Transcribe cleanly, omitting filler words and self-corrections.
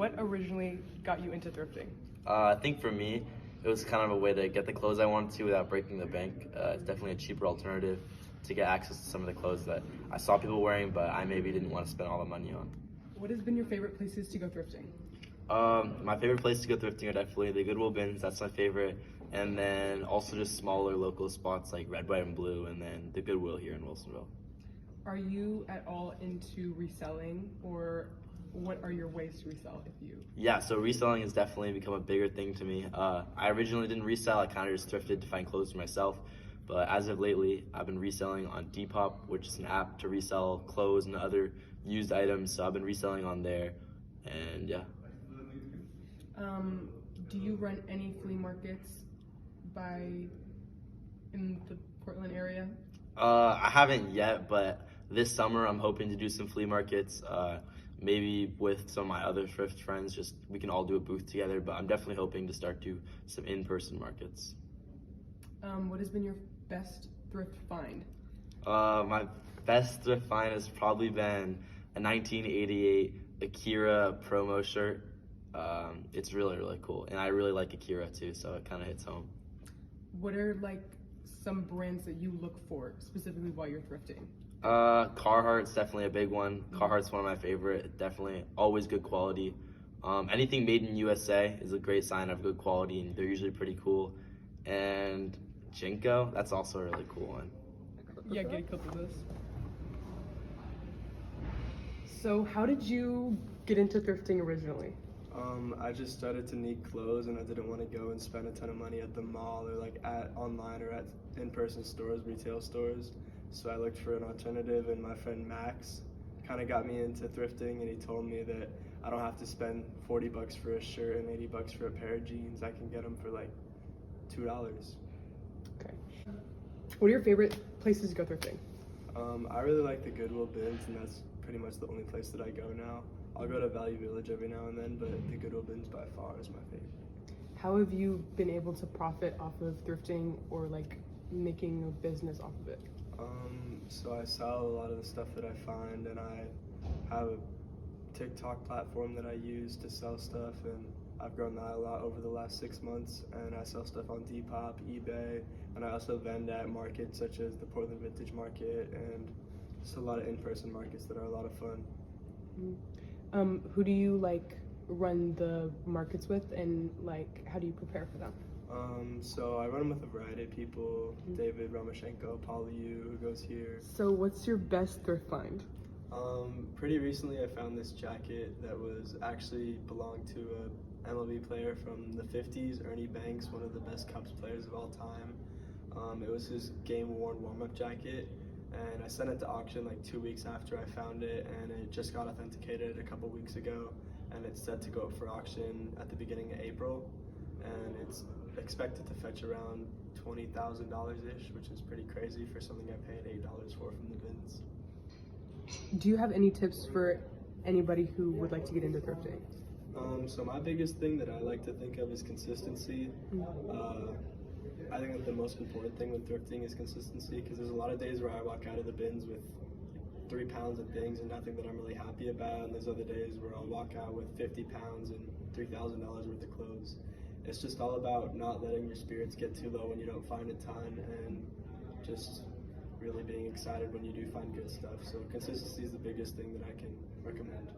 what originally got you into thrifting? I think for me, it was kind of a way to get the clothes I wanted to without breaking the bank. It's definitely a cheaper alternative to get access to some of the clothes that I saw people wearing, but I maybe didn't want to spend all the money on. What has been your favorite places to go thrifting? My favorite place to go thrifting are definitely the Goodwill bins. That's my favorite. And then also just smaller local spots like Red, White, and Blue, and then the Goodwill here in Wilsonville. Are you at all into reselling, or what are your ways to resell if you? Yeah, so reselling has definitely become a bigger thing to me. I originally didn't resell. I kind of just thrifted to find clothes for myself. But as of lately, I've been reselling on Depop, which is an app to resell clothes and other used items. So I've been reselling on there, and yeah. Do you run any flea markets in the Portland area? I haven't yet, but this summer I'm hoping to do some flea markets. Maybe with some of my other thrift friends, just we can all do a booth together. But I'm definitely hoping to start do some in-person markets. What has been your best thrift find? My best thrift find has probably been a 1988 Akira promo shirt. It's really, really cool. And I really like Akira too, so it kind of hits home. What are like some brands that you look for specifically while you're thrifting? Carhartt's definitely a big one. Carhartt's one of my favorite. Definitely always good quality. Anything made in USA is a great sign of good quality, and they're usually pretty cool. And Jinko, that's also a really cool one. Yeah, get a couple of those. So how did you get into thrifting originally? I just started to need clothes, and I didn't want to go and spend a ton of money at the mall or like at online or at in-person stores, retail stores. So I looked for an alternative, and my friend Max kind of got me into thrifting, and he told me that I don't have to spend $40 for a shirt and $80 for a pair of jeans. I can get them for like $2. Okay. What are your favorite places to go thrifting? I really like the Goodwill bins, and that's pretty much the only place that I go now. I'll go to Value Village every now and then, but the Goodwill bins by far is my favorite. How have you been able to profit off of thrifting or like making a business off of it? So I sell a lot of the stuff that I find, and I have a TikTok platform that I use to sell stuff, and I've grown that a lot over the last 6 months, and I sell stuff on Depop, eBay, and I also vend at markets such as the Portland Vintage Market and just a lot of in-person markets that are a lot of fun. Who do you like run the markets with, and like how do you prepare for them? So I run them with a variety of people. David Romoshenko, Paul Yu, who goes here. So what's your best thrift find? Pretty recently I found this jacket that was actually belonged to a MLB player from the 50s, Ernie Banks, one of the best Cubs players of all time. It was his game-worn warm-up jacket, and I sent it to auction like 2 weeks after I found it, and it just got authenticated a couple weeks ago, and it's set to go up for auction at the beginning of April, and it's expected to fetch around $20,000-ish, which is pretty crazy for something I paid $8 for from the bins. Do you have any tips for anybody who would like to get into thrifting? So my biggest thing that I like to think of is consistency. I think that the most important thing with thrifting is consistency, because there's a lot of days where I walk out of the bins with 3 pounds of things and nothing that I'm really happy about, and there's other days where I'll walk out with 50 pounds and $3,000 worth of clothes. It's just all about not letting your spirits get too low when you don't find a ton, and just really being excited when you do find good stuff. So consistency is the biggest thing that I can recommend.